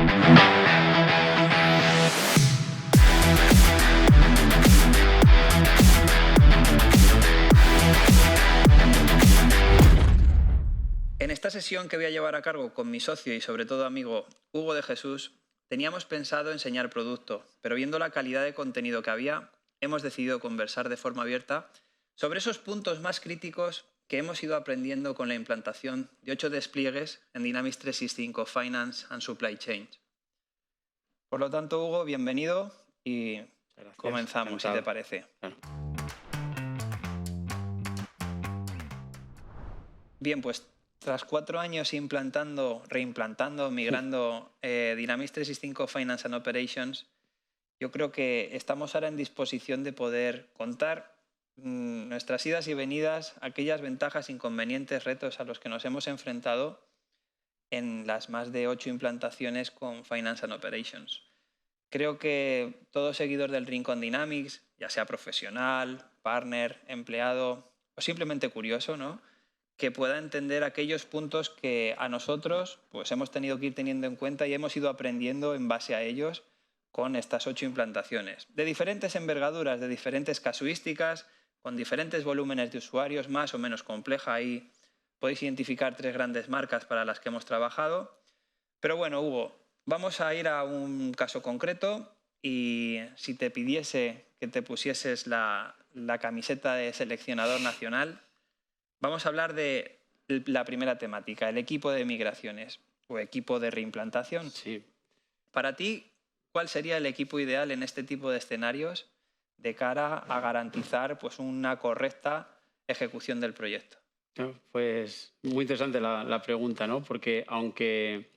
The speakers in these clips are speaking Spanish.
En esta sesión que voy a llevar a cabo con mi socio y sobre todo amigo Hugo de Jesús, teníamos pensado enseñar producto, pero viendo la calidad de contenido que había, hemos decidido conversar de forma abierta sobre esos puntos más críticos que hemos ido aprendiendo con la implantación de 8 despliegues en Dynamics 365 Finance and Supply Chain. Por lo tanto, Hugo, bienvenido y comenzamos, encantado, si te parece. Claro. Bien, pues tras 4 años reimplantando, migrando Dynamics 365 Finance and Operations, yo creo que estamos ahora en disposición de poder contar nuestras idas y venidas, aquellas ventajas, inconvenientes, retos a los que nos hemos enfrentado en las más de 8 implantaciones con Finance and Operations. Creo que todo seguidor del Rincón Dynamics, ya sea profesional, partner, empleado o simplemente curioso, ¿no?, que pueda entender aquellos puntos que a nosotros pues, hemos tenido que ir teniendo en cuenta y hemos ido aprendiendo en base a ellos con estas 8 implantaciones. De diferentes envergaduras, de diferentes casuísticas, con diferentes volúmenes de usuarios, más o menos compleja. Ahí podéis identificar 3 grandes marcas para las que hemos trabajado. Pero bueno, Hugo, vamos a ir a un caso concreto y si te pidiese que te pusieses la camiseta de seleccionador nacional, vamos a hablar de la primera temática, el equipo de migraciones o equipo de reimplantación. Sí. Para ti, ¿cuál sería el equipo ideal en este tipo de escenarios de cara a garantizar pues, una correcta ejecución del proyecto? Pues muy interesante la pregunta, ¿no? Porque aunque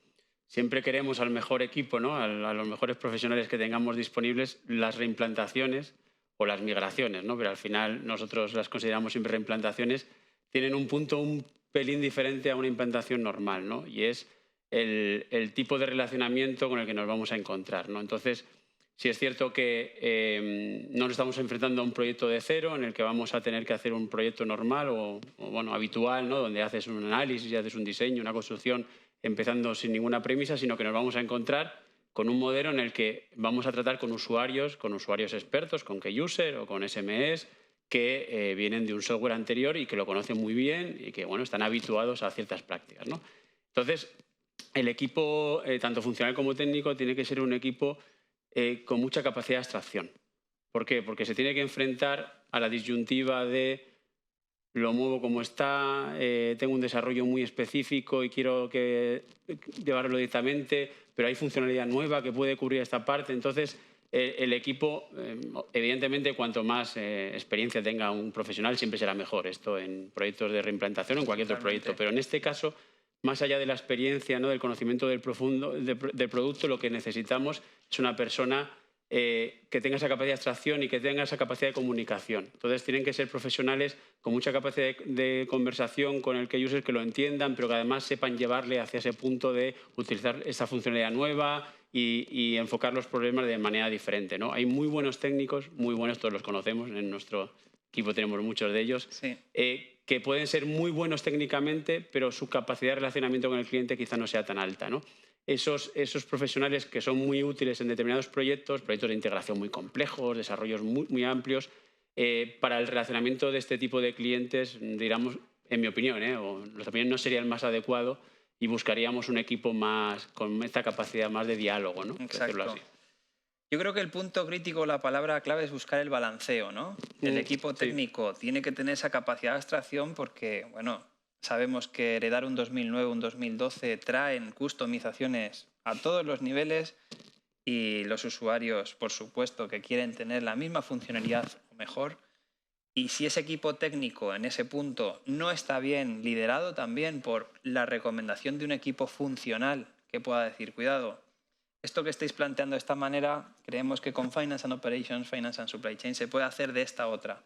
siempre queremos al mejor equipo, ¿no?, a los mejores profesionales que tengamos disponibles, las reimplantaciones o las migraciones, ¿no?, pero al final nosotros las consideramos siempre reimplantaciones, tienen un punto un pelín diferente a una implantación normal, ¿no? Y es el tipo de relacionamiento con el que nos vamos a encontrar, ¿no? Entonces, sí es cierto que no nos estamos enfrentando a un proyecto de cero en el que vamos a tener que hacer un proyecto normal o bueno, habitual, ¿no?, donde haces un análisis y haces un diseño, una construcción, empezando sin ninguna premisa, sino que nos vamos a encontrar con un modelo en el que vamos a tratar con usuarios expertos, con key user o con SMEs, que vienen de un software anterior y que lo conocen muy bien y que bueno, están habituados a ciertas prácticas, ¿no? Entonces, el equipo, tanto funcional como técnico, tiene que ser un equipo con mucha capacidad de abstracción. ¿Por qué? Porque se tiene que enfrentar a la disyuntiva de lo muevo como está, tengo un desarrollo muy específico y quiero llevarlo directamente, pero hay funcionalidad nueva que puede cubrir esta parte. Entonces, el equipo, evidentemente, cuanto más experiencia tenga un profesional, siempre será mejor. Esto en proyectos de reimplantación o en cualquier otro proyecto. Pero en este caso, más allá de la experiencia, ¿no?, del conocimiento del producto, lo que necesitamos es una persona que tenga esa capacidad de abstracción y que tenga esa capacidad de comunicación. Entonces, tienen que ser profesionales con mucha capacidad de conversación con el key user, que lo entiendan, pero que además sepan llevarle hacia ese punto de utilizar esa funcionalidad nueva y enfocar los problemas de manera diferente, ¿no? Hay muy buenos técnicos, muy buenos, todos los conocemos, en nuestro equipo tenemos muchos de ellos, sí, que pueden ser muy buenos técnicamente, pero su capacidad de relacionamiento con el cliente quizá no sea tan alta, ¿no? Esos profesionales que son muy útiles en determinados proyectos de integración muy complejos, desarrollos muy amplios, para el relacionamiento de este tipo de clientes, digamos, en mi opinión, o nuestra opinión, no sería el más adecuado y buscaríamos un equipo más con esta capacidad más de diálogo, ¿no? Exacto. Así. Yo creo que el punto crítico, la palabra clave es buscar el balanceo, ¿no? El equipo técnico tiene que tener esa capacidad de abstracción porque, bueno, sabemos que heredar un 2009, un 2012 traen customizaciones a todos los niveles y los usuarios, por supuesto, que quieren tener la misma funcionalidad o mejor. Y si ese equipo técnico en ese punto no está bien liderado también por la recomendación de un equipo funcional que pueda decir, cuidado, esto que estáis planteando de esta manera, creemos que con Finance and Operations, Finance and Supply Chain, se puede hacer de esta otra.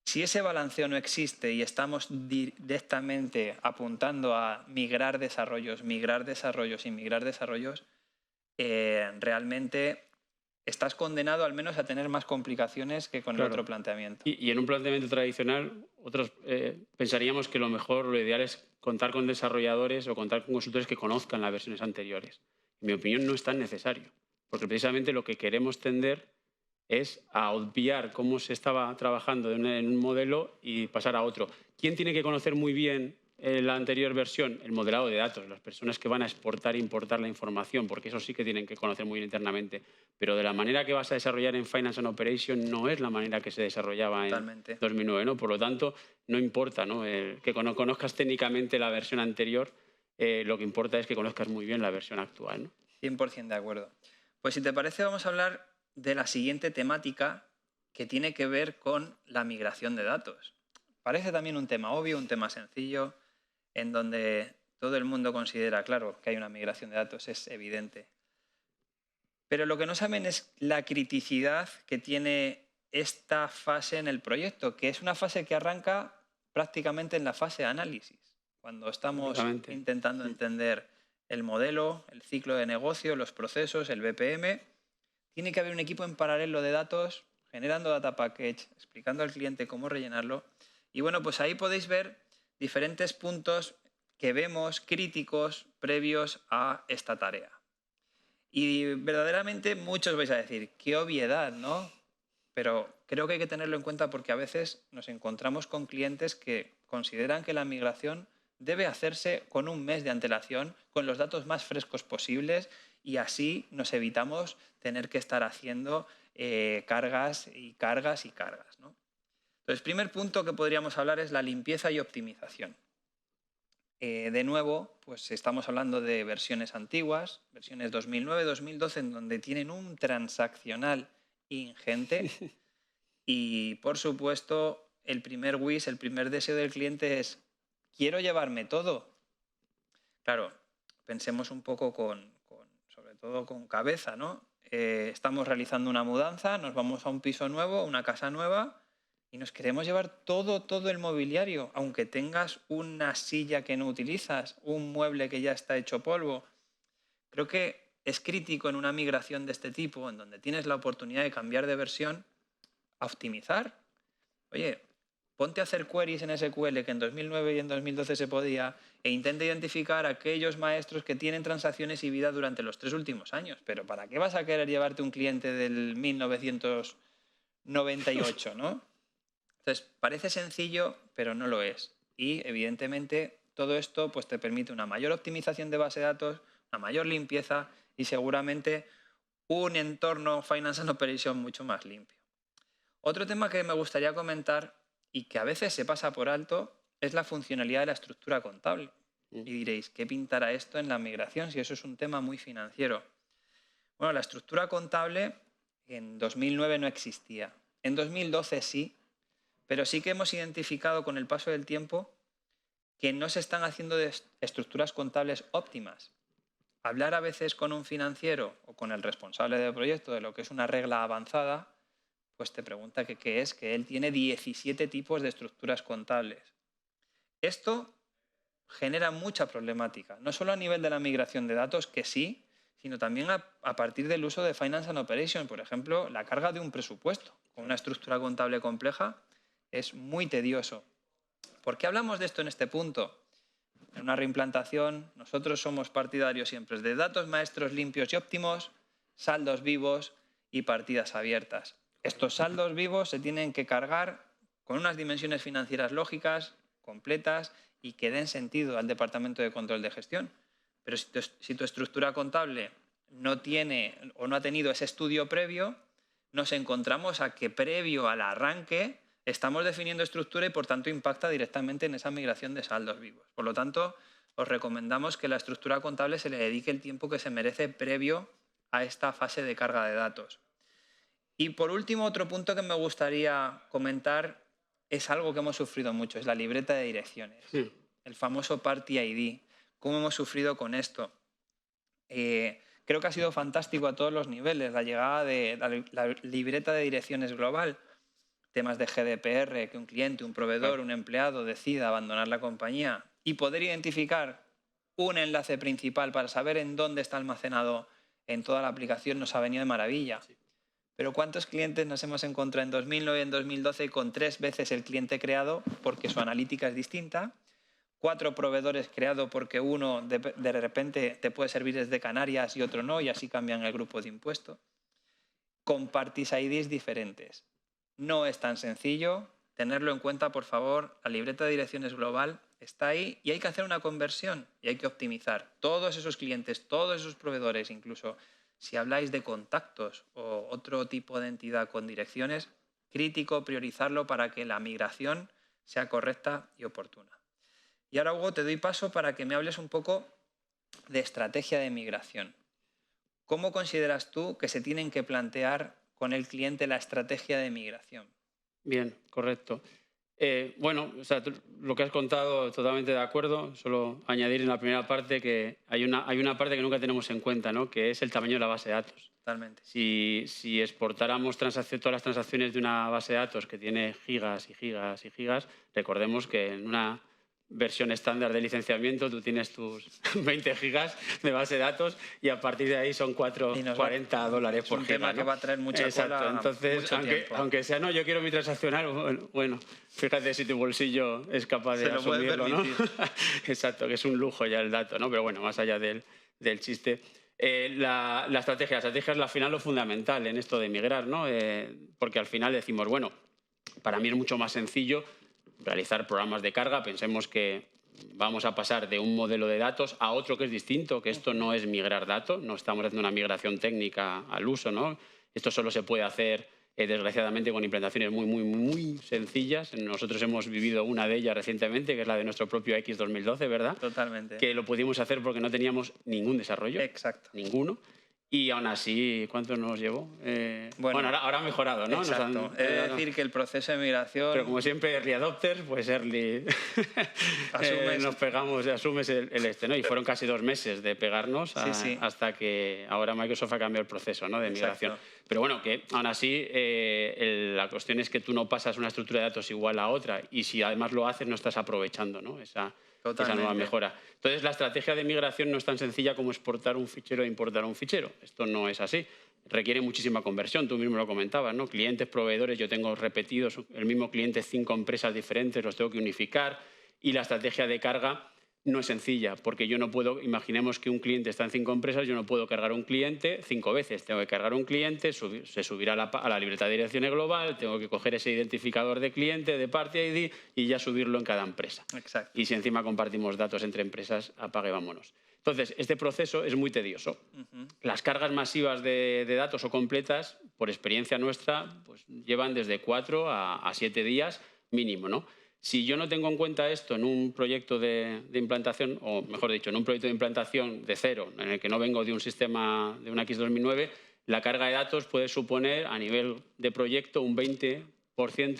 Si ese balanceo no existe y estamos directamente apuntando a migrar desarrollos, realmente estás condenado al menos a tener más complicaciones que con el otro planteamiento. Y en un planteamiento tradicional, otros pensaríamos que lo ideal es contar con desarrolladores o contar con consultores que conozcan las versiones anteriores. En mi opinión, no es tan necesario, porque precisamente lo que queremos tender es a obviar cómo se estaba trabajando en un modelo y pasar a otro. ¿Quién tiene que conocer muy bien la anterior versión? El modelado de datos, las personas que van a exportar e importar la información, porque eso sí que tienen que conocer muy bien internamente. Pero de la manera que vas a desarrollar en Finance and Operation no es la manera que se desarrollaba en Totalmente. 2009, ¿no? Por lo tanto, no importa, ¿no? Que conozcas técnicamente la versión anterior, lo que importa es que conozcas muy bien la versión actual, ¿no? 100% de acuerdo. Pues si te parece, vamos a hablar de la siguiente temática que tiene que ver con la migración de datos. Parece también un tema obvio, un tema sencillo, en donde todo el mundo considera, claro, que hay una migración de datos, es evidente. Pero lo que no saben es la criticidad que tiene esta fase en el proyecto, que es una fase que arranca prácticamente en la fase de análisis, cuando estamos Únicamente. intentando entender el modelo, el ciclo de negocio, los procesos, el BPM. Tiene que haber un equipo en paralelo de datos, generando data package, explicando al cliente cómo rellenarlo. Y bueno, pues ahí podéis ver diferentes puntos que vemos críticos previos a esta tarea. Y verdaderamente muchos vais a decir, qué obviedad, ¿no? Pero creo que hay que tenerlo en cuenta porque a veces nos encontramos con clientes que consideran que la migración debe hacerse con un mes de antelación, con los datos más frescos posibles, y así nos evitamos tener que estar haciendo cargas y cargas y cargas, ¿no? Entonces, primer punto que podríamos hablar es la limpieza y optimización. De nuevo, pues estamos hablando de versiones antiguas, versiones 2009, 2012, en donde tienen un transaccional ingente. Y, por supuesto, el primer wish, el primer deseo del cliente es, quiero llevarme todo. Claro, pensemos un poco sobre todo con cabeza, ¿no? Estamos realizando una mudanza, nos vamos a un piso nuevo, una casa nueva, y nos queremos llevar todo el mobiliario, aunque tengas una silla que no utilizas, un mueble que ya está hecho polvo. Creo que es crítico en una migración de este tipo, en donde tienes la oportunidad de cambiar de versión, a optimizar. Oye, ponte a hacer queries en SQL que en 2009 y en 2012 se podía, e intenta identificar a aquellos maestros que tienen transacciones y vida durante los 3 últimos años. Pero ¿para qué vas a querer llevarte un cliente del 1998, ¿no? Entonces, parece sencillo, pero no lo es. Y, evidentemente, todo esto pues, te permite una mayor optimización de base de datos, una mayor limpieza y seguramente un entorno Finance and Operation mucho más limpio. Otro tema que me gustaría comentar y que a veces se pasa por alto es la funcionalidad de la estructura contable. Y diréis, ¿qué pintará esto en la migración si eso es un tema muy financiero? Bueno, la estructura contable en 2009 no existía. En 2012 sí, pero sí que hemos identificado con el paso del tiempo que no se están haciendo estructuras contables óptimas. Hablar a veces con un financiero o con el responsable del proyecto de lo que es una regla avanzada, pues te pregunta que qué es, que él tiene 17 tipos de estructuras contables. Esto genera mucha problemática, no solo a nivel de la migración de datos, que sí, sino también a partir del uso de Finance and Operation. Por ejemplo, la carga de un presupuesto con una estructura contable compleja es muy tedioso. ¿Por qué hablamos de esto en este punto? En una reimplantación, nosotros somos partidarios siempre de datos maestros limpios y óptimos, saldos vivos y partidas abiertas. Estos saldos vivos se tienen que cargar con unas dimensiones financieras lógicas, completas y que den sentido al Departamento de Control de Gestión. Pero si tu estructura contable no tiene o no ha tenido ese estudio previo, nos encontramos a que previo al arranque estamos definiendo estructura y por tanto impacta directamente en esa migración de saldos vivos. Por lo tanto, os recomendamos que la estructura contable se le dedique el tiempo que se merece previo a esta fase de carga de datos. Y por último, otro punto que me gustaría comentar es algo que hemos sufrido mucho, es la libreta de direcciones, el famoso Party ID. ¿Cómo hemos sufrido con esto? Creo que ha sido fantástico a todos los niveles la llegada de la libreta de direcciones global, temas de GDPR, que un cliente, un proveedor, un empleado decida abandonar la compañía y poder identificar un enlace principal para saber en dónde está almacenado en toda la aplicación nos ha venido de maravilla. Sí. Pero ¿cuántos clientes nos hemos encontrado en 2009 y en 2012 con 3 veces el cliente creado porque su analítica es distinta, 4 proveedores creados porque uno de repente te puede servir desde Canarias y otro no, y así cambian el grupo de impuesto. Compartís IDs diferentes. No es tan sencillo. Tenerlo en cuenta, por favor. La libreta de direcciones global está ahí y hay que hacer una conversión y hay que optimizar todos esos clientes, todos esos proveedores, incluso si habláis de contactos o otro tipo de entidad con direcciones, crítico priorizarlo para que la migración sea correcta y oportuna. Y ahora, Hugo, te doy paso para que me hables un poco de estrategia de migración. ¿Cómo consideras tú que se tienen que plantear con el cliente la estrategia de migración? Bien, correcto. Bueno, o sea, lo que has contado, totalmente de acuerdo. Solo añadir en la primera parte que hay una parte que nunca tenemos en cuenta, ¿no? Que es el tamaño de la base de datos. Totalmente. Si exportáramos todas las transacciones de una base de datos que tiene gigas y gigas y gigas, recordemos que en una versión estándar de licenciamiento tú tienes tus 20 gigas de base de datos y a partir de ahí son $40 por giga. Es un tema que va a traer mucha cola. Entonces, mucho tiempo. aunque sea, no, yo quiero mi transaccional, bueno, fíjate si tu bolsillo es capaz de asumirlo, ¿no? Exacto, que es un lujo ya el dato, ¿no? Pero bueno, más allá del chiste. La estrategia es al final lo fundamental en esto de migrar, ¿no? Porque al final decimos, bueno, para mí es mucho más sencillo realizar programas de carga. Pensemos que vamos a pasar de un modelo de datos a otro que es distinto, que esto no es migrar datos, no estamos haciendo una migración técnica al uso, ¿no? Esto solo se puede hacer, desgraciadamente, con implementaciones muy sencillas. Nosotros hemos vivido una de ellas recientemente, que es la de nuestro propio X2012, ¿verdad? Totalmente. Que lo pudimos hacer porque no teníamos ningún desarrollo. Exacto. Ninguno. Y aún así, ¿cuánto nos llevó? Bueno, ahora ha mejorado, ¿no? Exacto. Es decir, que el proceso de migración... Pero como siempre, early adopters, pues early... nos pegamos, asumes el este, ¿no? Y fueron casi 2 meses de pegarnos hasta que ahora Microsoft ha cambiado el proceso, ¿no? De migración. Exacto. Pero bueno, que aún así la cuestión es que tú no pasas una estructura de datos igual a otra y si además lo haces no estás aprovechando, ¿no? Esa nueva mejora. Entonces, la estrategia de migración no es tan sencilla como exportar un fichero e importar un fichero. Esto no es así. Requiere muchísima conversión. Tú mismo lo comentabas, ¿no? Clientes, proveedores, yo tengo repetidos el mismo cliente, 5 empresas diferentes, los tengo que unificar. Y la estrategia de carga no es sencilla, porque yo no puedo, imaginemos que un cliente está en 5 empresas, yo no puedo cargar un cliente 5 veces. Tengo que cargar un cliente, se subirá a la libreta de direcciones global, tengo que coger ese identificador de cliente, de party ID y ya subirlo en cada empresa. Exacto. Y si encima compartimos datos entre empresas, apague vámonos. Entonces, este proceso es muy tedioso. Las cargas masivas de datos o completas, por experiencia nuestra, pues llevan desde 4 a 7 días mínimo, ¿no? Si yo no tengo en cuenta esto en un proyecto de implantación, o mejor dicho, en un proyecto de implantación de cero, en el que no vengo de un sistema de una X2009, la carga de datos puede suponer a nivel de proyecto un 20%,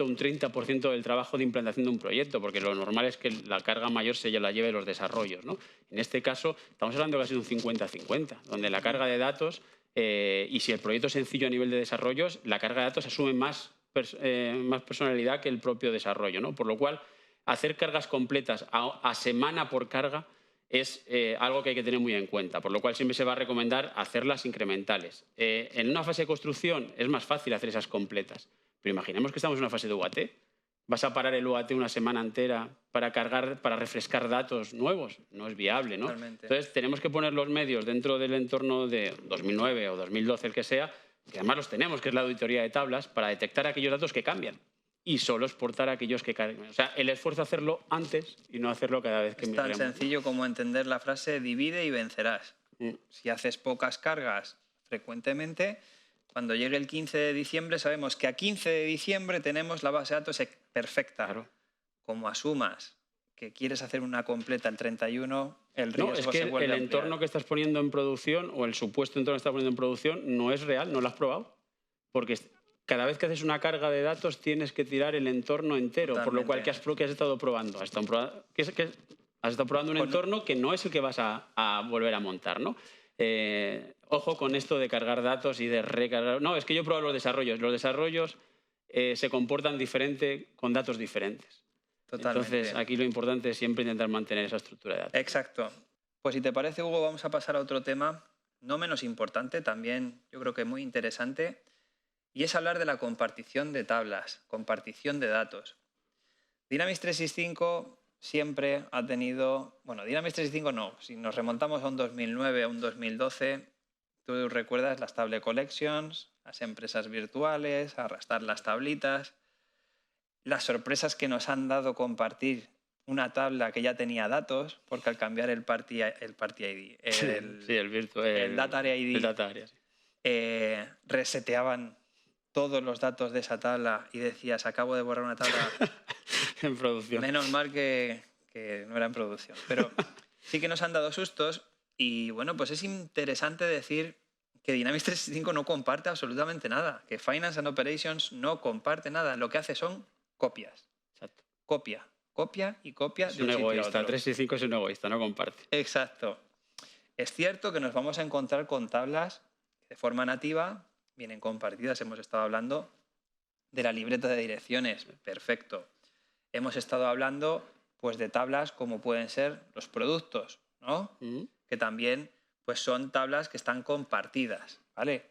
un 30% del trabajo de implantación de un proyecto, porque lo normal es que la carga mayor se la lleve los desarrollos, ¿no? En este caso, estamos hablando casi de un 50-50, donde la carga de datos, y si el proyecto es sencillo a nivel de desarrollos, la carga de datos asume más personalidad que el propio desarrollo, ¿no? Por lo cual, hacer cargas completas a semana por carga es algo que hay que tener muy en cuenta, por lo cual siempre se va a recomendar hacerlas incrementales. En una fase de construcción es más fácil hacer esas completas, pero imaginemos que estamos en una fase de UAT. ¿Vas a parar el UAT una semana entera para refrescar datos nuevos? No es viable, ¿no? Totalmente. Entonces, tenemos que poner los medios dentro del entorno de 2009 o 2012, el que sea, que además los tenemos, que es la auditoría de tablas, para detectar aquellos datos que cambian y solo exportar aquellos que cambian. O sea, el esfuerzo es hacerlo antes y no hacerlo cada vez que migremos. Es tan sencillo como entender la frase divide y vencerás. Si haces pocas cargas frecuentemente, cuando llegue el 15 de diciembre sabemos que a 15 de diciembre tenemos la base de datos perfecta. Claro. Como asumas que quieres hacer una completa el 31, el riesgo es que se vuelve el a ampliar. entorno que estás poniendo en producción o el supuesto entorno que estás poniendo en producción no es real, no lo has probado. Porque cada vez que haces una carga de datos tienes que tirar el entorno entero. Totalmente. Por lo cual, ¿qué has estado probando? Has estado probando un entorno que no es el que vas a volver a montar, ¿no? Ojo con esto de cargar datos y de recargar. No, es que yo he probado los desarrollos. Los desarrollos se comportan diferente con datos diferentes. Totalmente. Entonces, aquí lo importante es siempre intentar mantener esa estructura de datos. Exacto. Pues si te parece, Hugo, vamos a pasar a otro tema, no menos importante, también yo creo que muy interesante, y es hablar de la compartición de tablas, compartición de datos. Dynamics 365 siempre ha tenido, bueno, Dynamics 365 no, si nos remontamos a un 2009, a un 2012, tú recuerdas las Table Collections, las empresas virtuales, arrastrar las tablitas, las sorpresas que nos han dado compartir una tabla que ya tenía datos, porque al cambiar el Party ID, el Data Area ID, sí. reseteaban todos los datos de esa tabla y decías, acabo de borrar una tabla en producción. Menos mal que no era en producción. Pero sí que nos han dado sustos y bueno, pues es interesante decir que Dynamics 365 no comparte absolutamente nada, que Finance and Operations no comparte nada. Lo que hace son copias. Exacto. Copia y copia de un egoísta. 365 es un egoísta, no comparte. Exacto. Es cierto que nos vamos a encontrar con tablas que de forma nativa vienen compartidas. Hemos estado hablando de la libreta de direcciones. Perfecto. Hemos estado hablando pues, de tablas como pueden ser los productos, ¿no? Que también pues, son tablas que están compartidas, ¿vale?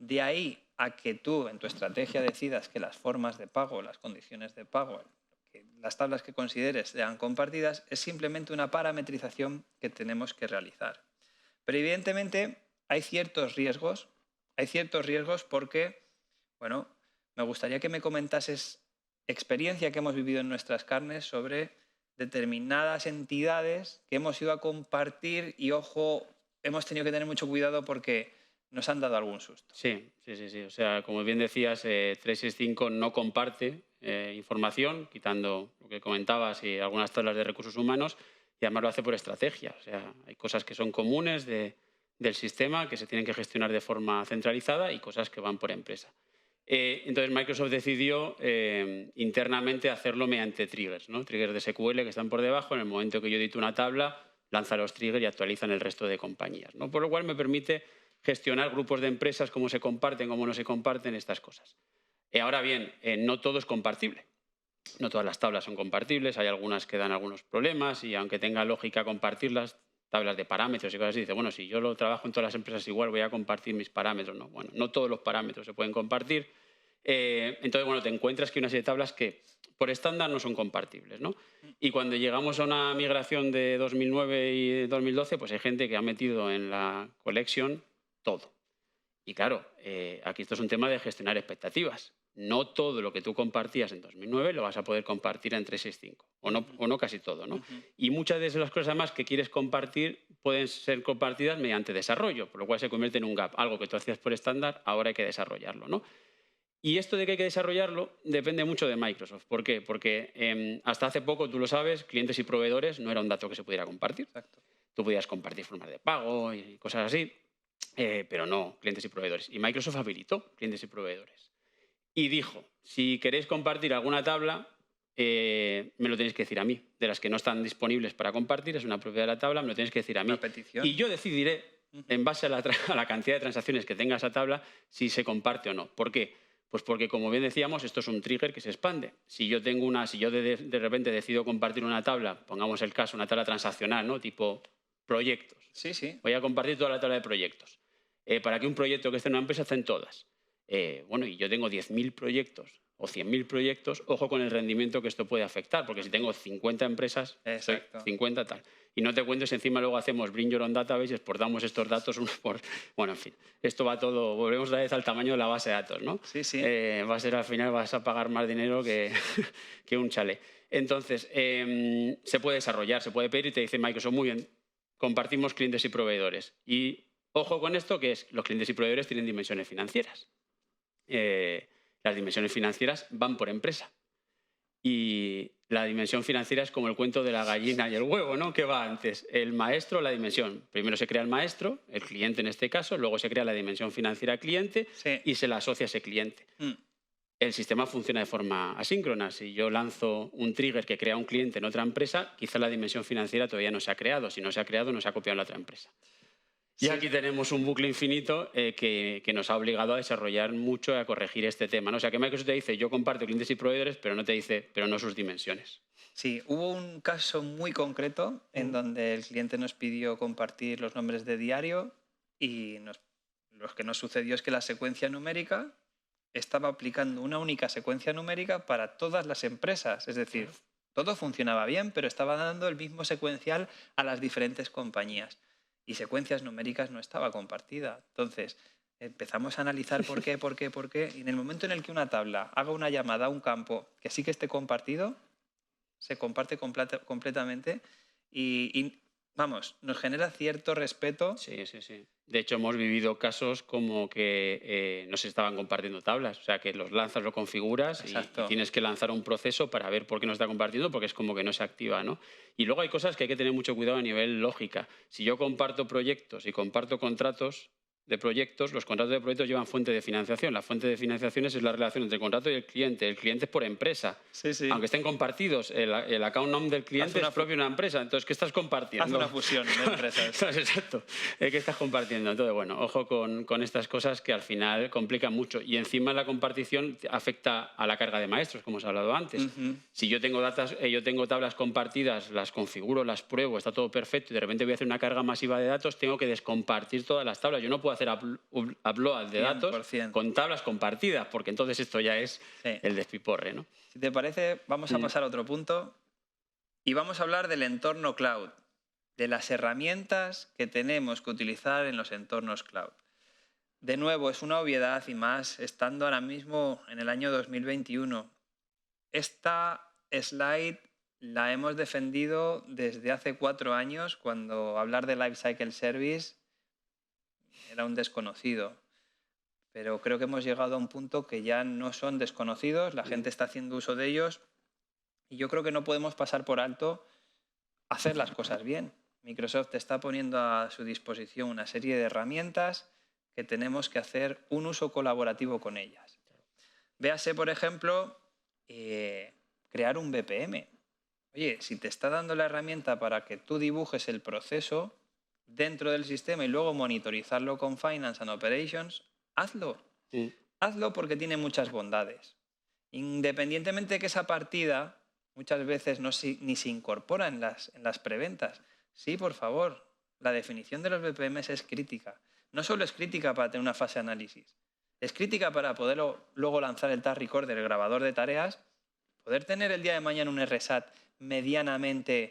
De ahí a que tú en tu estrategia decidas que las formas de pago, las condiciones de pago, que las tablas que consideres sean compartidas, es simplemente una parametrización que tenemos que realizar. Pero evidentemente hay ciertos riesgos porque, bueno, me gustaría que me comentases experiencia que hemos vivido en nuestras carnes sobre determinadas entidades que hemos ido a compartir y, ojo, hemos tenido que tener mucho cuidado porque nos han dado algún susto. Sí. O sea, como bien decías, 365 no comparte información, quitando lo que comentabas y algunas tablas de recursos humanos, y además lo hace por estrategia. O sea, hay cosas que son comunes del sistema que se tienen que gestionar de forma centralizada y cosas que van por empresa. Entonces Microsoft decidió internamente hacerlo mediante triggers, ¿no? Triggers de SQL que están por debajo. En el momento que yo edito una tabla, lanza los triggers y actualizan el resto de compañías, ¿no? Por lo cual me permite gestionar grupos de empresas, cómo se comparten, cómo no se comparten, estas cosas. Ahora bien, no todo es compartible. No todas las tablas son compartibles, hay algunas que dan algunos problemas y aunque tenga lógica compartirlas, tablas de parámetros y cosas así, dice, bueno, si yo lo trabajo en todas las empresas igual, voy a compartir mis parámetros. No, bueno, no todos los parámetros se pueden compartir. Entonces, bueno, te encuentras que hay una serie de tablas que por estándar no son compartibles, ¿no? Y cuando llegamos a una migración de 2009 y 2012, pues hay gente que ha metido en la collection todo. Y claro, aquí esto es un tema de gestionar expectativas. No todo lo que tú compartías en 2009 lo vas a poder compartir en 365, o no casi todo, ¿no? Y muchas de las cosas además que quieres compartir pueden ser compartidas mediante desarrollo, por lo cual se convierte en un gap. Algo que tú hacías por estándar, ahora hay que desarrollarlo, ¿no? Y esto de que hay que desarrollarlo depende mucho de Microsoft. ¿Por qué? Porque hasta hace poco, tú lo sabes, clientes y proveedores no era un dato que se pudiera compartir. Exacto. Tú podías compartir formas de pago y cosas así, pero no clientes y proveedores. Y Microsoft habilitó clientes y proveedores. Y dijo, si queréis compartir alguna tabla, me lo tenéis que decir a mí. De las que no están disponibles para compartir, es una propiedad de la tabla, me lo tenéis que decir a mí. Una petición. Y yo decidiré, en base a la cantidad de transacciones que tenga esa tabla, si se comparte o no. ¿Por qué? Pues porque, como bien decíamos, esto es un trigger que se expande. Si yo tengo si yo de repente decido compartir una tabla, pongamos el caso, una tabla transaccional, ¿no? Tipo proyectos. Sí. Voy a compartir toda la tabla de proyectos. Para que un proyecto que esté en una empresa estén todas. Bueno, y yo tengo 10.000 proyectos o 100.000 proyectos, ojo con el rendimiento que esto puede afectar, porque si tengo 50 empresas, 50 tal. Y no te cuentes, encima luego hacemos Bring Your Own Database y exportamos estos datos uno por... Bueno, en fin, esto va todo, volvemos otra vez al tamaño de la base de datos, ¿no? Sí. Va a ser, al final vas a pagar más dinero que un chalet. Entonces, se puede desarrollar, se puede pedir y te dice Microsoft, muy bien, compartimos clientes y proveedores. Y ojo con esto, que es, los clientes y proveedores tienen dimensiones financieras. Las dimensiones financieras van por empresa. Y la dimensión financiera es como el cuento de la gallina y el huevo, ¿no? ¿Qué va antes? El maestro, la dimensión. Primero se crea el maestro, el cliente en este caso, luego se crea la dimensión financiera cliente y se la asocia a ese cliente. El sistema funciona de forma asíncrona. Si yo lanzo un trigger que crea un cliente en otra empresa, quizá la dimensión financiera todavía no se ha creado. Si no se ha creado, no se ha copiado en la otra empresa. Y aquí tenemos un bucle infinito que nos ha obligado a desarrollar mucho y a corregir este tema, ¿no? O sea, que Microsoft te dice, yo comparto clientes y proveedores, pero no te dice, pero no sus dimensiones. Sí, hubo un caso muy concreto en donde el cliente nos pidió compartir los nombres de diario y lo que nos sucedió es que la secuencia numérica estaba aplicando una única secuencia numérica para todas las empresas. Es decir, Todo funcionaba bien, pero estaba dando el mismo secuencial a las diferentes compañías. Y secuencias numéricas no estaba compartida. Entonces, empezamos a analizar por qué, por qué, por qué. Y en el momento en el que una tabla haga una llamada a un campo que sí que esté compartido, se comparte completamente y, vamos, nos genera cierto respeto. Sí, sí, sí. De hecho, hemos vivido casos como que no se estaban compartiendo tablas. O sea, que los lanzas, lo configuras y Exacto. tienes que lanzar un proceso para ver por qué no está compartiendo, porque es como que no se activa, ¿no? Y luego hay cosas que hay que tener mucho cuidado a nivel lógica. Si yo comparto proyectos y comparto contratos de proyectos, los contratos de proyectos llevan fuente de financiación. La fuente de financiación es la relación entre el contrato y el cliente. El cliente es por empresa. Sí, sí. Aunque estén compartidos, el account name del cliente es propio de una empresa. Entonces, ¿qué estás compartiendo? Haz una fusión de empresas. Exacto. ¿Qué estás compartiendo? Entonces, bueno, ojo con estas cosas que al final complican mucho. Y encima la compartición afecta a la carga de maestros, como os he hablado antes. Si yo tengo yo tengo tablas compartidas, las configuro, las pruebo, está todo perfecto y de repente voy a hacer una carga masiva de datos, tengo que descompartir todas las tablas. Yo no puedo hacer upload de datos 100%. con tablas compartidas, porque entonces esto ya es el despiporre, ¿no? Si te parece, vamos a pasar a otro punto y vamos a hablar del entorno cloud, de las herramientas que tenemos que utilizar en los entornos cloud. De nuevo, es una obviedad y más estando ahora mismo en el año 2021. Esta slide la hemos defendido desde hace 4 años, cuando hablar de Lifecycle Service era un desconocido. Pero creo que hemos llegado a un punto que ya no son desconocidos, la gente está haciendo uso de ellos y yo creo que no podemos pasar por alto hacer las cosas bien. Microsoft está poniendo a su disposición una serie de herramientas que tenemos que hacer un uso colaborativo con ellas. Véase, por ejemplo, crear un BPM. Oye, si te está dando la herramienta para que tú dibujes el proceso dentro del sistema y luego monitorizarlo con Finance and Operations, hazlo. Hazlo porque tiene muchas bondades. Independientemente de que esa partida muchas veces ni se incorpora en las preventas. Sí, por favor, la definición de los BPMs es crítica. No solo es crítica para tener una fase de análisis, es crítica para poder luego lanzar el task recorder, el grabador de tareas, poder tener el día de mañana un RSAT medianamente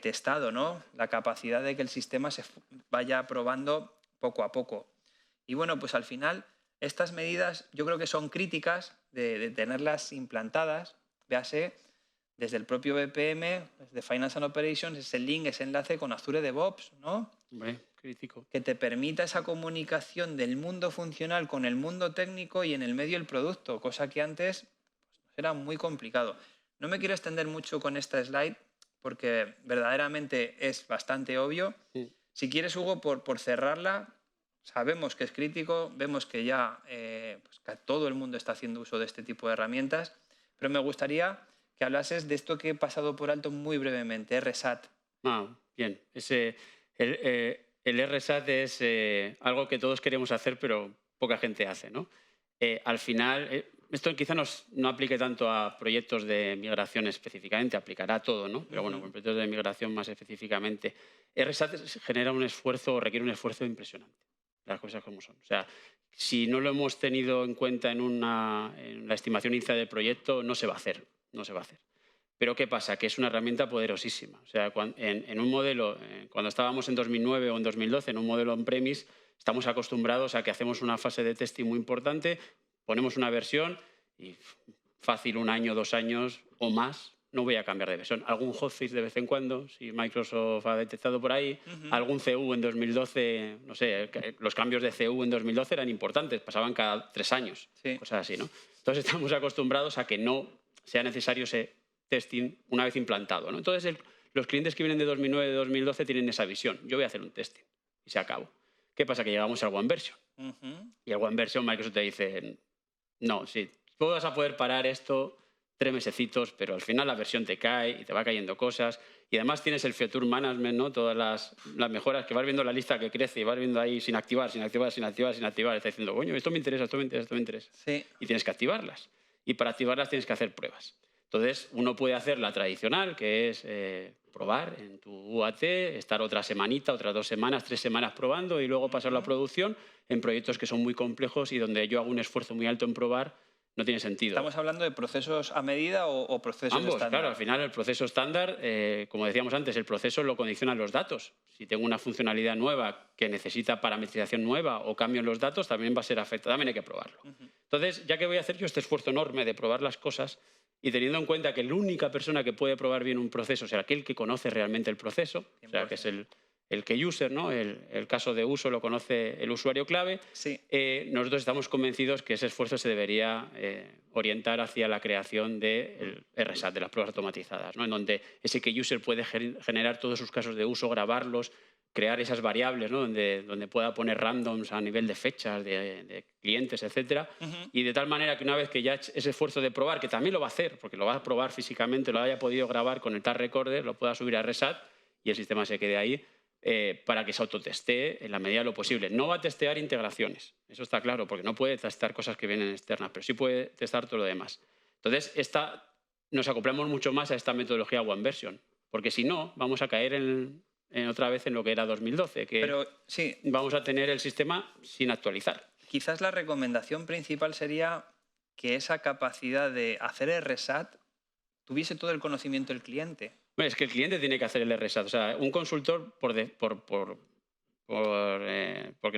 testado, ¿no? La capacidad de que el sistema se vaya probando poco a poco. Y bueno, pues al final estas medidas yo creo que son críticas de tenerlas implantadas. Véase, desde el propio BPM, desde Finance and Operations, ese link, ese enlace con Azure DevOps, ¿no? Hombre, crítico. Que te permita esa comunicación del mundo funcional con el mundo técnico y en el medio el producto, cosa que antes era muy complicado. No me quiero extender mucho con esta slide porque verdaderamente es bastante obvio. Si quieres, Hugo, por cerrarla, sabemos que es crítico, vemos que ya pues que todo el mundo está haciendo uso de este tipo de herramientas, pero me gustaría que hablases de esto que he pasado por alto muy brevemente, RSAT. Bien. El RSAT es algo que todos queremos hacer, pero poca gente hace, ¿no? Al final, esto quizá no aplique tanto a proyectos de migración específicamente, aplicará a todo, ¿no? Pero bueno, con proyectos de migración más específicamente. RSAT genera un esfuerzo, requiere un esfuerzo impresionante, las cosas como son. O sea, si no lo hemos tenido en cuenta en la estimación inicial del proyecto, no se va a hacer. Pero ¿qué pasa? Que es una herramienta poderosísima. O sea, en un modelo, cuando estábamos en 2009 o en 2012, en un modelo on-premise, estamos acostumbrados a que hacemos una fase de testing muy importante, ponemos una versión y fácil 1 año, 2 años o más, no voy a cambiar de versión. Algún hotfix de vez en cuando, si Microsoft ha detectado por ahí, algún CU en 2012, no sé, los cambios de CU en 2012 eran importantes, pasaban cada 3 años, cosas así, ¿no? Entonces estamos acostumbrados a que no sea necesario ese testing una vez implantado, ¿no? Entonces los clientes que vienen de 2009, de 2012 tienen esa visión. Yo voy a hacer un testing y se acabó. ¿Qué pasa? Que llegamos al One Version. Y el One Version Microsoft te dice, no, sí, tú vas a poder parar esto 3 mesecitos, pero al final la versión te cae y te va cayendo cosas. Y además tienes el Feature Management, ¿no? Todas las mejoras que vas viendo la lista que crece y vas viendo ahí sin activar. Estás diciendo, coño, esto me interesa. Sí. Y tienes que activarlas. Y para activarlas tienes que hacer pruebas. Entonces, uno puede hacer la tradicional, que es probar en tu UAT, estar otra semanita, otras 2 semanas, 3 semanas probando y luego pasarlo a producción en proyectos que son muy complejos y donde yo hago un esfuerzo muy alto en probar. No tiene sentido. ¿Estamos hablando de procesos a medida o procesos Ambos, estándar? claro, al final el proceso estándar, como decíamos antes, el proceso lo condicionan los datos. Si tengo una funcionalidad nueva que necesita parametrización nueva o cambio en los datos, también va a ser afectado, también hay que probarlo. Entonces, ya que voy a hacer yo este esfuerzo enorme de probar las cosas y teniendo en cuenta que la única persona que puede probar bien un proceso es aquel que conoce realmente el proceso, o sea, que es el key user, ¿no? El caso de uso lo conoce el usuario clave. Sí. Nosotros estamos convencidos que ese esfuerzo se debería orientar hacia la creación del RSAT, de las pruebas automatizadas, ¿no? En donde ese key user puede generar todos sus casos de uso, grabarlos, crear esas variables, ¿no? donde pueda poner randoms a nivel de fechas, de clientes, etcétera, y de tal manera que una vez que ya ese esfuerzo de probar, que también lo va a hacer, porque lo va a probar físicamente, lo haya podido grabar con el Task Recorder, lo pueda subir a RSAT y el sistema se quede ahí, para que se autotestee en la medida de lo posible. No va a testear integraciones, eso está claro, porque no puede testar cosas que vienen externas, pero sí puede testar todo lo demás. Entonces, nos acoplamos mucho más a esta metodología One Version, porque si no, vamos a caer otra vez en lo que era 2012, que Pero, sí, vamos a tener el sistema sin actualizar. Quizás la recomendación principal sería que esa capacidad de hacer RSAT tuviese todo el conocimiento del cliente. Bueno, es que el cliente tiene que hacer el RSAT. O sea, un consultor, porque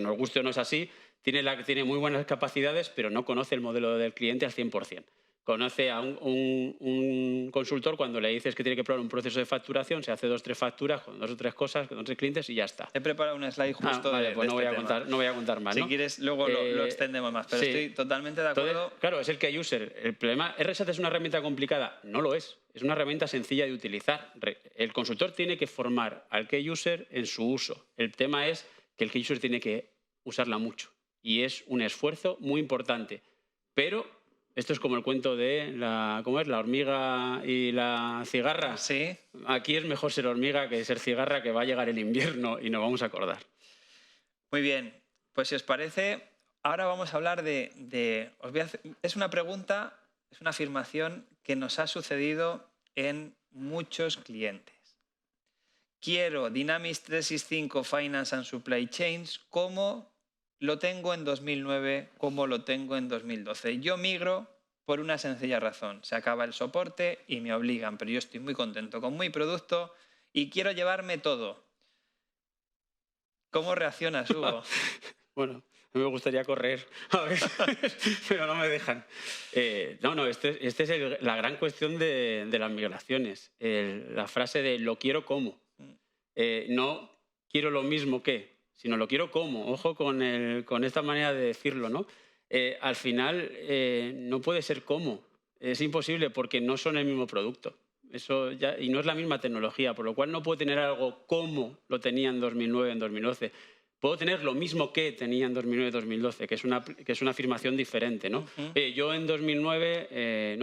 nos guste o no es así, tiene muy buenas capacidades, pero no conoce el modelo del cliente al 100%. Conoce a un consultor cuando le dices que tiene que probar un proceso de facturación, se hace 2 o 3 facturas con 2 o 3 cosas, con 2 o 3 clientes y ya está. He preparado un slide justo vale, de pues este tema. No voy a contar más, ¿no? Si quieres, luego lo extendemos más, pero sí, estoy totalmente de acuerdo. Entonces, claro, es el key user. El problema, RSAT es una herramienta complicada. No lo es. Es una herramienta sencilla de utilizar. El consultor tiene que formar al key user en su uso. El tema es que el key user tiene que usarla mucho. Y es un esfuerzo muy importante. Pero esto es como el cuento de la hormiga y la cigarra. Sí. Aquí es mejor ser hormiga que ser cigarra, que va a llegar el invierno y nos vamos a acordar. Muy bien. Pues si os parece, ahora vamos a hablar es una pregunta, es una afirmación que nos ha sucedido en muchos clientes. Quiero Dynamics 365 Finance and Supply Chains como lo tengo en 2009, como lo tengo en 2012. Yo migro por una sencilla razón. Se acaba el soporte y me obligan, pero yo estoy muy contento con mi producto y quiero llevarme todo. ¿Cómo reaccionas, Hugo? Bueno, a mí me gustaría correr, a ver, pero no me dejan. Esta es la gran cuestión de las migraciones. La frase de lo quiero como. No quiero lo mismo que, sino lo quiero como. Ojo con esta manera de decirlo, ¿no? Al final no puede ser como. Es imposible porque no son el mismo producto. Y no es la misma tecnología, por lo cual no puedo tener algo como lo tenía en 2009, en 2012. Puedo tener lo mismo que tenía en 2009 y 2012, que es una afirmación diferente, ¿no? Yo en 2009,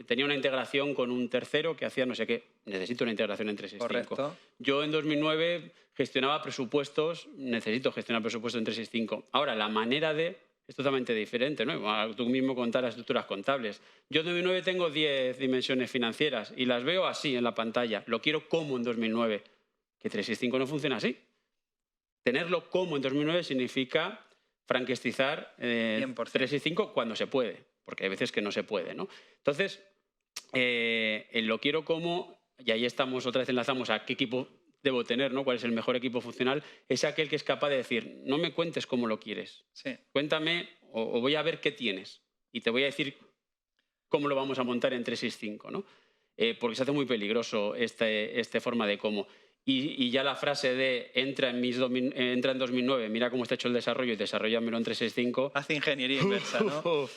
tenía una integración con un tercero que hacía no sé qué. Necesito una integración en 365. Correcto. Yo en 2009 gestionaba presupuestos, necesito gestionar presupuestos en 365. Ahora, la manera es totalmente diferente, ¿no? Tú mismo contar las estructuras contables. Yo en 2009 tengo 10 dimensiones financieras y las veo así en la pantalla. Lo quiero como en 2009. Que 365 no funciona así. Tenerlo como en 2009 significa franquestizar 365 cuando se puede, porque hay veces que no se puede, ¿no? Entonces, en lo quiero como, y ahí estamos, otra vez enlazamos a qué equipo debo tener, ¿no? ¿Cuál es el mejor equipo funcional? Es aquel que es capaz de decir, no me cuentes cómo lo quieres. Sí. Cuéntame o voy a ver qué tienes y te voy a decir cómo lo vamos a montar en 365, ¿no? Porque se hace muy peligroso esta forma de cómo. Y ya la frase de entra en 2009, mira cómo está hecho el desarrollo y desarrollámelo en 365. Hace ingeniería inversa, ¿no?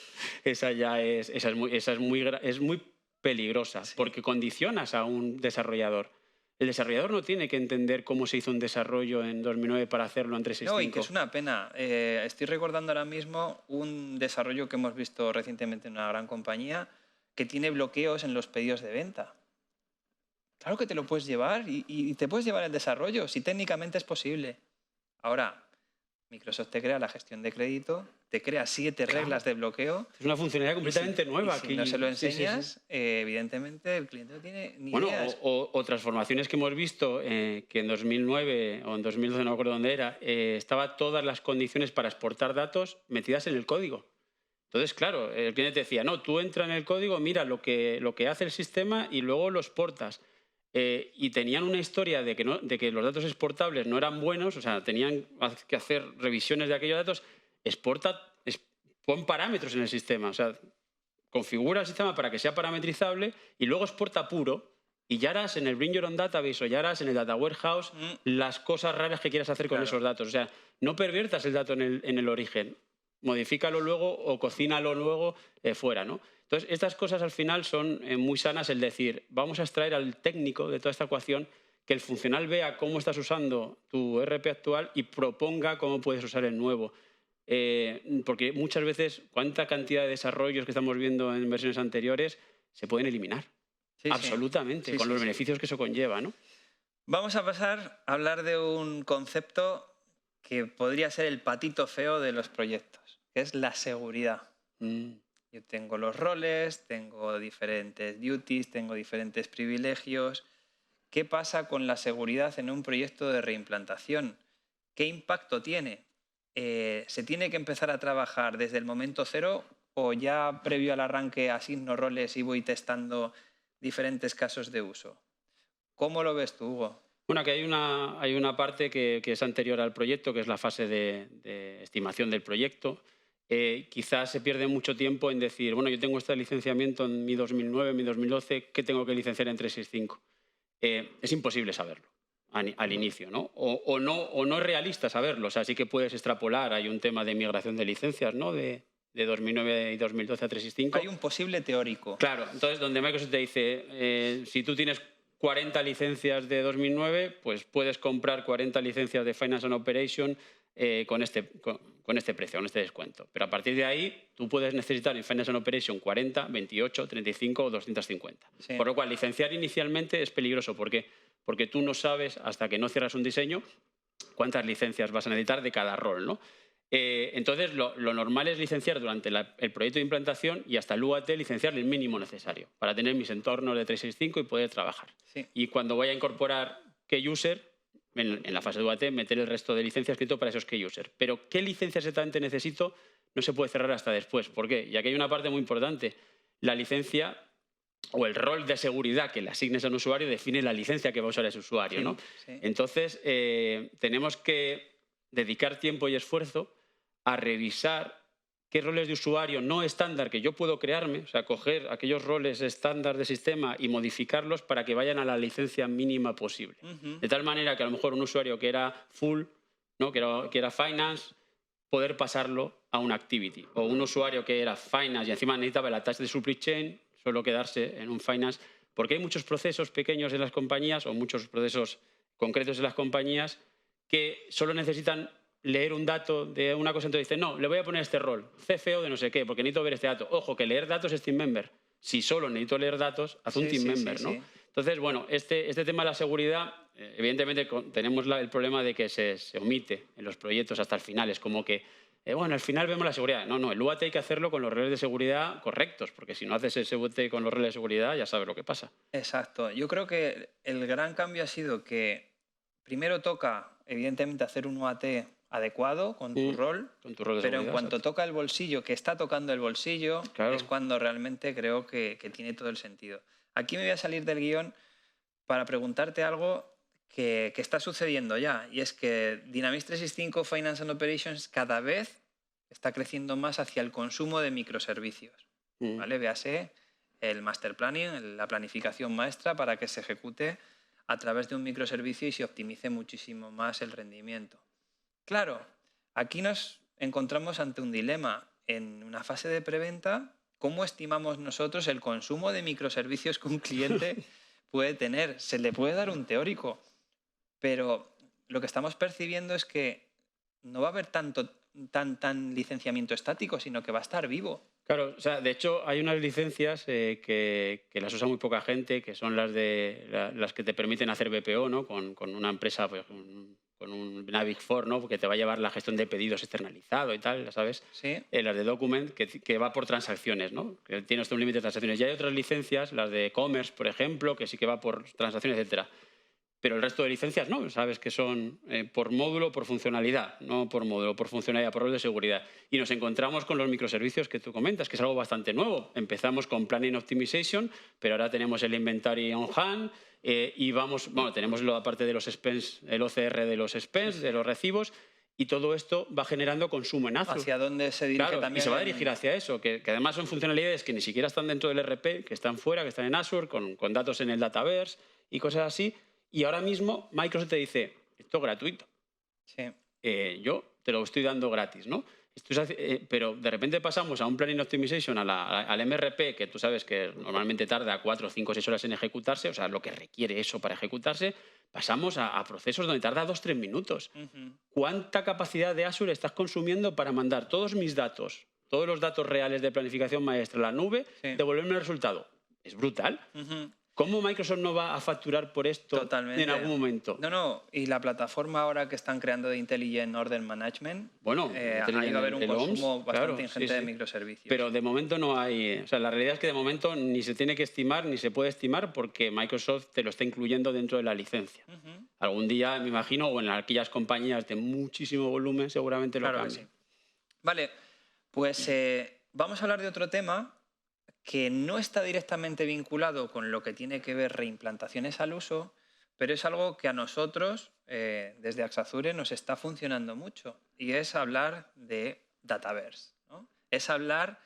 Esa es muy peligrosa, sí. Porque condicionas a un desarrollador. El desarrollador no tiene que entender cómo se hizo un desarrollo en 2009 para hacerlo en 365. No, y que es una pena. Estoy recordando ahora mismo un desarrollo que hemos visto recientemente en una gran compañía que tiene bloqueos en los pedidos de venta. Claro que te lo puedes llevar y te puedes llevar el desarrollo, si técnicamente es posible. Ahora, Microsoft te crea la gestión de crédito, te crea 7 reglas de bloqueo. Es una funcionalidad completamente nueva. Y si no se lo enseñas, evidentemente el cliente no tiene ni ideas. O transformaciones que hemos visto que en 2009 o en 2012, no me acuerdo dónde era, estaban todas las condiciones para exportar datos metidas en el código. Entonces, claro, el cliente te decía, no, tú entra en el código, mira lo que hace el sistema y luego lo exportas. Y tenían una historia de que los datos exportables no eran buenos, o sea, tenían que hacer revisiones de aquellos datos, pon parámetros en el sistema, o sea, configura el sistema para que sea parametrizable y luego exporta puro y ya harás en el Bring Your Own Database o ya harás en el Data Warehouse las cosas raras que quieras hacer con esos datos. O sea, no perviertas el dato en el origen, modifícalo luego o cocínalo luego fuera, ¿no? Entonces, estas cosas al final son muy sanas, el decir, vamos a extraer al técnico de toda esta ecuación, que el funcional vea cómo estás usando tu ERP actual y proponga cómo puedes usar el nuevo. Porque muchas veces, cuánta cantidad de desarrollos que estamos viendo en versiones anteriores se pueden eliminar. Sí, absolutamente, con los beneficios que eso conlleva, ¿no? Vamos a pasar a hablar de un concepto que podría ser el patito feo de los proyectos, que es la seguridad. Yo tengo los roles, tengo diferentes duties, tengo diferentes privilegios. ¿Qué pasa con la seguridad en un proyecto de reimplantación? ¿Qué impacto tiene? ¿Se tiene que empezar a trabajar desde el momento cero o ya previo al arranque asigno roles y voy testando diferentes casos de uso? ¿Cómo lo ves tú, Hugo? Bueno, que hay una parte que es anterior al proyecto, que es la fase de estimación del proyecto. Quizás se pierde mucho tiempo en decir, bueno, yo tengo este licenciamiento en mi 2009, en mi 2012, ¿qué tengo que licenciar en 365? Es imposible saberlo al inicio, ¿no? O no es realista saberlo. O sea, sí que puedes extrapolar. Hay un tema de migración de licencias, ¿no? De 2009 y 2012 a 365. Hay un posible teórico. Claro, entonces donde Microsoft te dice, si tú tienes 40 licencias de 2009, pues puedes comprar 40 licencias de Finance and Operation con este precio, con este descuento. Pero a partir de ahí, tú puedes necesitar en Finance and Operation 40, 28, 35 o 250. Sí. Por lo cual, licenciar inicialmente es peligroso. ¿Por qué? Porque tú no sabes, hasta que no cierras un diseño, cuántas licencias vas a necesitar de cada rol, ¿no? Entonces, lo normal es licenciar durante el proyecto de implantación y hasta el UAT licenciar el mínimo necesario para tener mis entornos de 365 y poder trabajar. Sí. Y cuando vaya a incorporar key user, en la fase de UAT, meter el resto de licencias escrito para esos key user. Pero qué licencias exactamente necesito no se puede cerrar hasta después. ¿Por qué? Y aquí hay una parte muy importante. La licencia o el rol de seguridad que le asignes a un usuario define la licencia que va a usar ese usuario, ¿no? Sí. Entonces, tenemos que dedicar tiempo y esfuerzo a revisar qué roles de usuario no estándar que yo puedo crearme, o sea, coger aquellos roles estándar de sistema y modificarlos para que vayan a la licencia mínima posible. De tal manera que a lo mejor un usuario que era full, ¿no? que era finance, poder pasarlo a un activity. O un usuario que era finance y encima necesitaba el attach de supply chain, solo quedarse en un finance. Porque hay muchos procesos pequeños en las compañías o muchos procesos concretos en las compañías que solo necesitan leer un dato de una cosa, entonces dice, no, le voy a poner este rol, CFO de no sé qué, porque necesito ver este dato. Ojo, que leer datos es team member. Si solo necesito leer datos, haz un team member, ¿no? Sí. Entonces, bueno, este tema de la seguridad, evidentemente tenemos el problema de que se omite en los proyectos hasta el final. Es como que, bueno, al final vemos la seguridad. No, el UAT hay que hacerlo con los roles de seguridad correctos, porque si no haces ese UAT con los roles de seguridad, ya sabes lo que pasa. Exacto. Yo creo que el gran cambio ha sido que primero toca, evidentemente, hacer un UAT adecuado con tu rol, con tu rol de pero seguridad, en cuanto exacto. toca el bolsillo, que está tocando el bolsillo, claro, es cuando realmente creo que tiene todo el sentido. Aquí me voy a salir del guión para preguntarte algo que está sucediendo ya, y es que Dynamics 365 Finance and Operations cada vez está creciendo más hacia el consumo de microservicios. ¿Vale? Véase el master planning, la planificación maestra para que se ejecute a través de un microservicio y se optimice muchísimo más el rendimiento. Claro, aquí nos encontramos ante un dilema. En una fase de preventa, ¿cómo estimamos nosotros el consumo de microservicios que un cliente puede tener? Se le puede dar un teórico, pero lo que estamos percibiendo es que no va a haber tan licenciamiento estático, sino que va a estar vivo. Claro, o sea, de hecho hay unas licencias que las usa muy poca gente, que son las que te permiten hacer BPO, ¿no? Con una empresa, pues, con una Big Four, ¿no? Porque te va a llevar la gestión de pedidos externalizado y tal, ¿sabes? Sí. Las de Document, que va por transacciones, ¿no? Que tiene un límite de transacciones. Y hay otras licencias, las de Commerce, por ejemplo, que sí que va por transacciones, etcétera. pero el resto de licencias no, sabes que son por módulo, por funcionalidad, no por módulo, por funcionalidad, por rol de seguridad. Y nos encontramos con los microservicios que tú comentas, que es algo bastante nuevo. Empezamos con Planning Optimization, pero ahora tenemos el Inventory on Hand y tenemos la parte de los spends, el OCR de los spends, de los recibos, y todo esto va generando consumo en Azure. ¿Hacia dónde se dirige Claro, también? y se va a dirigir hacia eso, que además son funcionalidades que ni siquiera están dentro del ERP, que están fuera, que están en Azure, con datos en el Dataverse y cosas así. Y ahora mismo Microsoft te dice, esto es gratuito. Sí. Yo te lo estoy dando gratis, ¿no? Pero de repente pasamos a un Planning Optimization, al MRP, que tú sabes que normalmente tarda 4, 5, 6 horas en ejecutarse, o sea, lo que requiere eso para ejecutarse, pasamos a procesos donde tarda 2, 3 minutos. ¿Cuánta capacidad de Azure estás consumiendo para mandar todos mis datos, todos los datos reales de planificación maestra a la nube, devolverme el resultado? Es brutal. ¿Cómo Microsoft no va a facturar por esto en algún momento? No, y la plataforma ahora que están creando de Intelligent Order Management, ahí va a haber un consumo bastante ingente de microservicios. Pero de momento no hay... O sea, la realidad es que de momento ni se tiene que estimar, ni se puede estimar, porque Microsoft te lo está incluyendo dentro de la licencia. Algún día, me imagino, o en aquellas compañías de muchísimo volumen, seguramente lo cambien. Que sí. Vale, pues vamos a hablar de otro tema que no está directamente vinculado con lo que tiene que ver reimplantaciones al uso, pero es algo que a nosotros, desde Axazure, nos está funcionando mucho, y es hablar de Dataverse, ¿no? Es hablar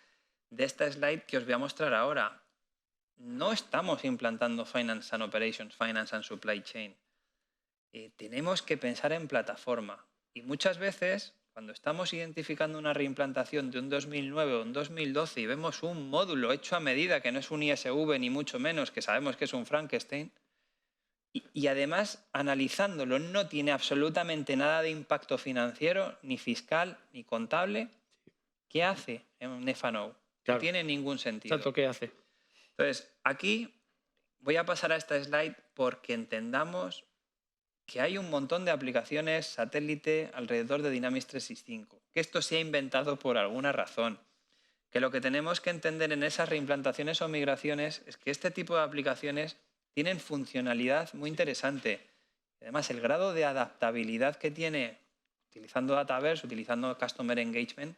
de esta slide que os voy a mostrar ahora. No estamos implantando Finance and Operations, Finance and Supply Chain. Tenemos que pensar en plataforma, y muchas veces, cuando estamos identificando una reimplantación de un 2009 o un 2012 y vemos un módulo hecho a medida que no es un ISV ni mucho menos, que sabemos que es un Frankenstein, y además analizándolo no tiene absolutamente nada de impacto financiero, ni fiscal, ni contable, ¿qué hace en F&O? No tiene ningún sentido. Exacto, ¿qué hace? Entonces, aquí voy a pasar a esta slide porque entendamos que hay un montón de aplicaciones satélite alrededor de Dynamics 365, que esto se ha inventado por alguna razón, que lo que tenemos que entender en esas reimplantaciones o migraciones es que este tipo de aplicaciones tienen funcionalidad muy interesante. Además, el grado de adaptabilidad que tiene utilizando Dataverse, utilizando Customer Engagement,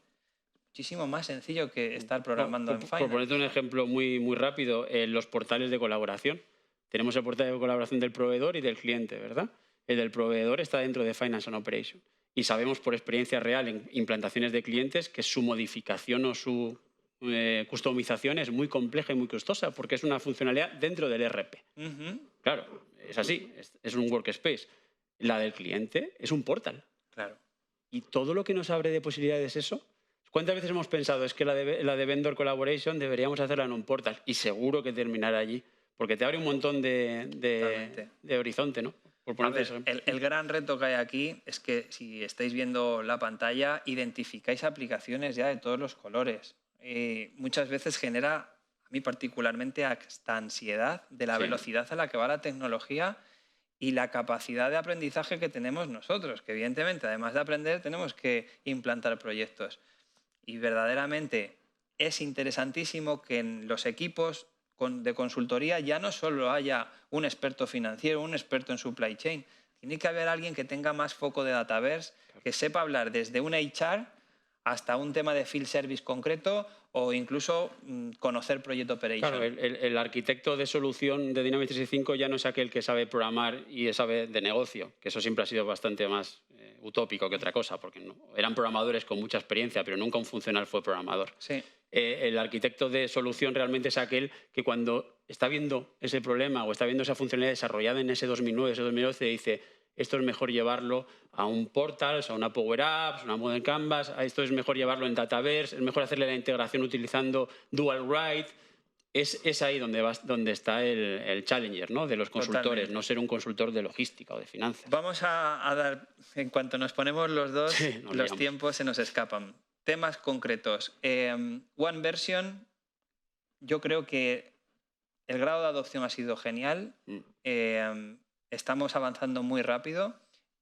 muchísimo más sencillo que estar programando en Finance. Por ponerte un ejemplo muy, muy rápido, los portales de colaboración. Tenemos el portal de colaboración del proveedor y del cliente, ¿verdad? El del proveedor está dentro de Finance and Operation. Y sabemos por experiencia real en implantaciones de clientes que su modificación o su customización es muy compleja y muy costosa porque es una funcionalidad dentro del ERP. Claro, es así, es un workspace. La del cliente es un portal. Claro. Y todo lo que nos abre de posibilidades eso, ¿cuántas veces hemos pensado es que la de Vendor Collaboration deberíamos hacerla en un portal? Y seguro que terminará allí, porque te abre un montón de horizonte, ¿no? A ver, el gran reto que hay aquí es que si estáis viendo la pantalla, identificáis aplicaciones ya de todos los colores. Muchas veces genera, a mí particularmente, hasta ansiedad de la velocidad a la que va la tecnología y la capacidad de aprendizaje que tenemos nosotros, que evidentemente, además de aprender, tenemos que implantar proyectos. Y verdaderamente es interesantísimo que en los equipos de consultoría ya no solo haya un experto financiero, un experto en supply chain. Tiene que haber alguien que tenga más foco de Dataverse, que sepa hablar desde un HR hasta un tema de field service concreto o incluso conocer Project Operation. Claro, el arquitecto de solución de Dynamics 365 ya no es aquel que sabe programar y sabe de negocio, que eso siempre ha sido bastante más utópico que otra cosa, porque no, eran programadores con mucha experiencia, pero nunca un funcional fue programador. Sí. El arquitecto de solución realmente es aquel que cuando está viendo ese problema o está viendo esa funcionalidad desarrollada en ese 2009, ese 2012, dice esto es mejor llevarlo a un Portals, a una Power Apps, a una Modern Canvas, a esto es mejor llevarlo en Dataverse, es mejor hacerle la integración utilizando Dual Write. Es ahí donde está el challenger, ¿no? De los consultores, totalmente. No ser un consultor de logística o de finanzas. Vamos a dar, en cuanto nos ponemos los dos, los tiempos se nos escapan. Temas concretos. One Version, yo creo que el grado de adopción ha sido genial. Estamos avanzando muy rápido,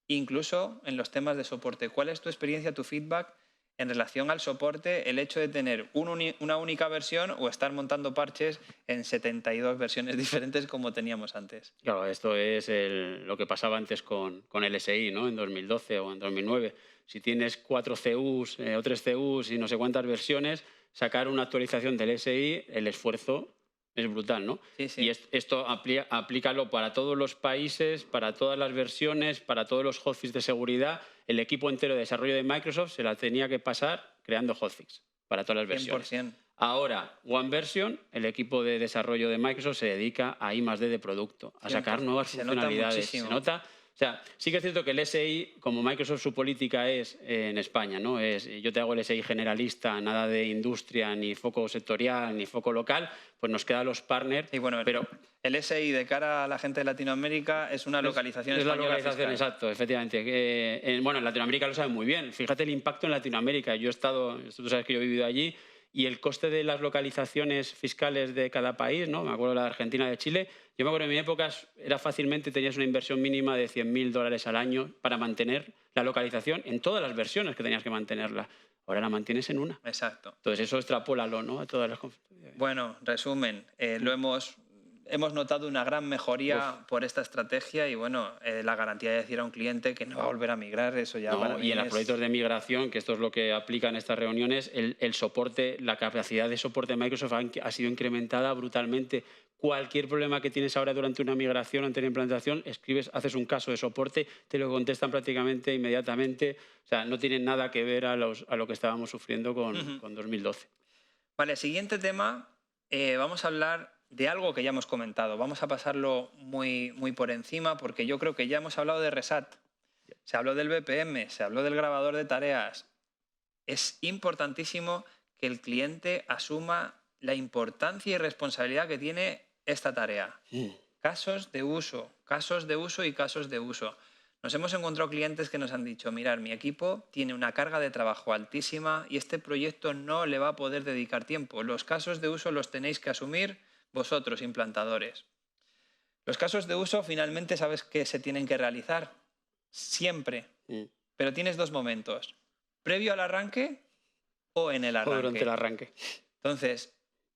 incluso en los temas de soporte. ¿Cuál es tu experiencia, tu feedback en relación al soporte, el hecho de tener una única versión o estar montando parches en 72 versiones diferentes como teníamos antes. Claro, esto es lo que pasaba antes con el SI, ¿no? En 2012 o en 2009. Si tienes 4 CUs o 3 CUs y no sé cuántas versiones, sacar una actualización del SI, el esfuerzo es brutal, ¿no? Sí, sí. Y esto aplícalo para todos los países, para todas las versiones, para todos los hotfix de seguridad. El equipo entero de desarrollo de Microsoft se la tenía que pasar creando hotfix para todas las versiones. 100%. Ahora, One Version, el equipo de desarrollo de Microsoft se dedica a I+D de producto, a sacar nuevas funcionalidades. Se nota. O sea, sí que es cierto que el SI, como Microsoft su política es en España, ¿no? Yo te hago el SI generalista, nada de industria, ni foco sectorial, ni foco local, pues nos quedan los partners. Y bueno, pero el SI de cara a la gente de Latinoamérica es una localización española. Es la localización, fiscal. exacto, efectivamente. Bueno, en Latinoamérica lo saben muy bien. Fíjate el impacto en Latinoamérica. Tú sabes que yo he vivido allí, y el coste de las localizaciones fiscales de cada país, ¿no? Me acuerdo de la Argentina, de Chile. Yo me acuerdo en mi época era fácilmente, tenías una inversión mínima de $100.000 al año para mantener la localización en todas las versiones que tenías que mantenerla. Ahora la mantienes en una. Exacto. Entonces eso extrapólalo, ¿no? A todas las... Bueno, resumen, hemos notado una gran mejoría por esta estrategia y bueno, la garantía de decir a un cliente que no va a volver a migrar, eso ya para mí y en los es... proyectos de migración, que esto es lo que aplica en estas reuniones, el soporte, la capacidad de soporte de Microsoft ha sido incrementada brutalmente. Cualquier problema que tienes ahora durante una migración, ante la implantación, haces un caso de soporte, te lo contestan prácticamente inmediatamente. O sea, no tienen nada que ver a lo que estábamos sufriendo con 2012. Vale, siguiente tema, vamos a hablar de algo que ya hemos comentado. Vamos a pasarlo muy, muy por encima porque yo creo que ya hemos hablado de Resat. Se habló del BPM, se habló del grabador de tareas. Es importantísimo que el cliente asuma la importancia y responsabilidad que tiene esta tarea. Casos de uso y casos de uso. Nos hemos encontrado clientes que nos han dicho, mirad, mi equipo tiene una carga de trabajo altísima y este proyecto no le va a poder dedicar tiempo. Los casos de uso los tenéis que asumir vosotros, implantadores. Los casos de uso finalmente sabes que se tienen que realizar siempre, pero tienes dos momentos, previo al arranque o en el arranque. O durante el arranque. Entonces,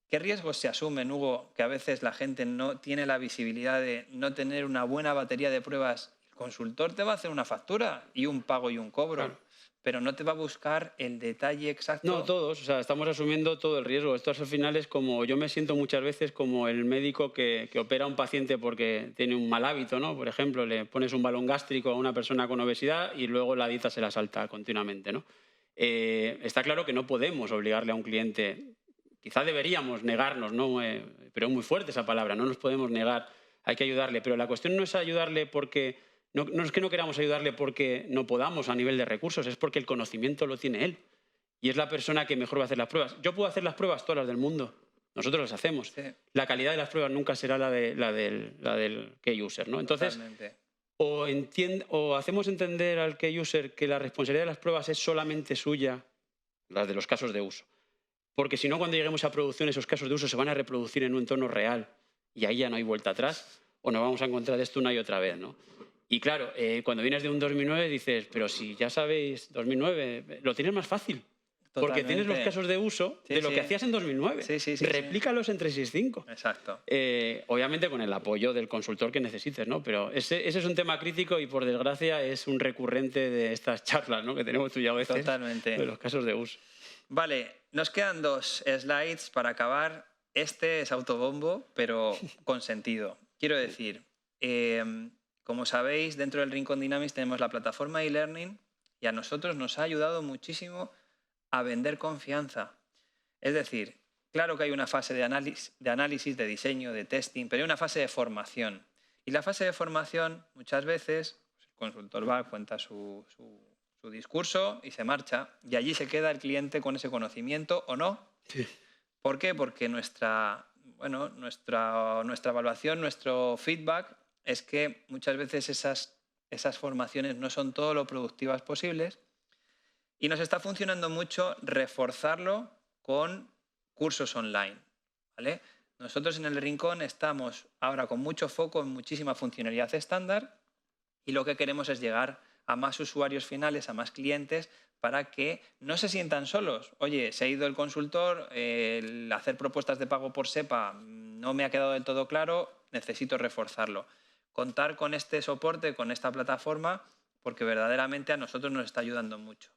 ¿qué riesgos se asumen, Hugo? Que a veces la gente no tiene la visibilidad de no tener una buena batería de pruebas. El consultor te va a hacer una factura y un pago y un cobro. Claro. Pero no te va a buscar el detalle exacto. No, todos. O sea, estamos asumiendo todo el riesgo. Esto al final es como... Yo me siento muchas veces como el médico que opera a un paciente porque tiene un mal hábito, ¿no? Por ejemplo, le pones un balón gástrico a una persona con obesidad y luego la dieta se la salta continuamente, ¿no? Está claro que no podemos obligarle a un cliente... Quizá deberíamos negarnos, ¿no? Pero es muy fuerte esa palabra. No nos podemos negar. Hay que ayudarle. Pero la cuestión no es ayudarle porque... No es que no queramos ayudarle porque no podamos a nivel de recursos, es porque el conocimiento lo tiene él. Y es la persona que mejor va a hacer las pruebas. Yo puedo hacer las pruebas todas las del mundo. Nosotros las hacemos. Sí. La calidad de las pruebas nunca será la del key user, ¿no? Entonces, o hacemos entender al key user que la responsabilidad de las pruebas es solamente suya, las de los casos de uso. Porque si no, cuando lleguemos a producción, esos casos de uso se van a reproducir en un entorno real. Y ahí ya no hay vuelta atrás. O nos vamos a encontrar esto una y otra vez, ¿no? Y claro, cuando vienes de un 2009 dices, pero si ya sabéis, 2009, lo tienes más fácil. Totalmente. Porque tienes los casos de uso de lo que hacías en 2009. Replícalos en 365. Exacto. Obviamente con el apoyo del consultor que necesites, ¿no? Pero ese es un tema crítico y, por desgracia, es un recurrente de estas charlas, ¿no? Que tenemos tú ya a veces. Totalmente. De los casos de uso. Vale, nos quedan 2 slides para acabar. Este es autobombo, pero con sentido. Quiero decir... como sabéis, dentro del Rincón Dynamics tenemos la plataforma e-learning y a nosotros nos ha ayudado muchísimo a vender confianza. Es decir, claro que hay una fase de análisis, de diseño, de testing, pero hay una fase de formación. Y la fase de formación, muchas veces, el consultor va, cuenta su discurso y se marcha. Y allí se queda el cliente con ese conocimiento o no. Sí. ¿Por qué? Porque nuestra evaluación, nuestro feedback... es que muchas veces esas formaciones no son todo lo productivas posibles y nos está funcionando mucho reforzarlo con cursos online, ¿vale? Nosotros en el Rincón estamos ahora con mucho foco en muchísima funcionalidad estándar y lo que queremos es llegar a más usuarios finales, a más clientes, para que no se sientan solos. Oye, se ha ido el consultor, el hacer propuestas de pago por SEPA no me ha quedado del todo claro, necesito reforzarlo. Contar con este soporte, con esta plataforma, porque verdaderamente a nosotros nos está ayudando mucho.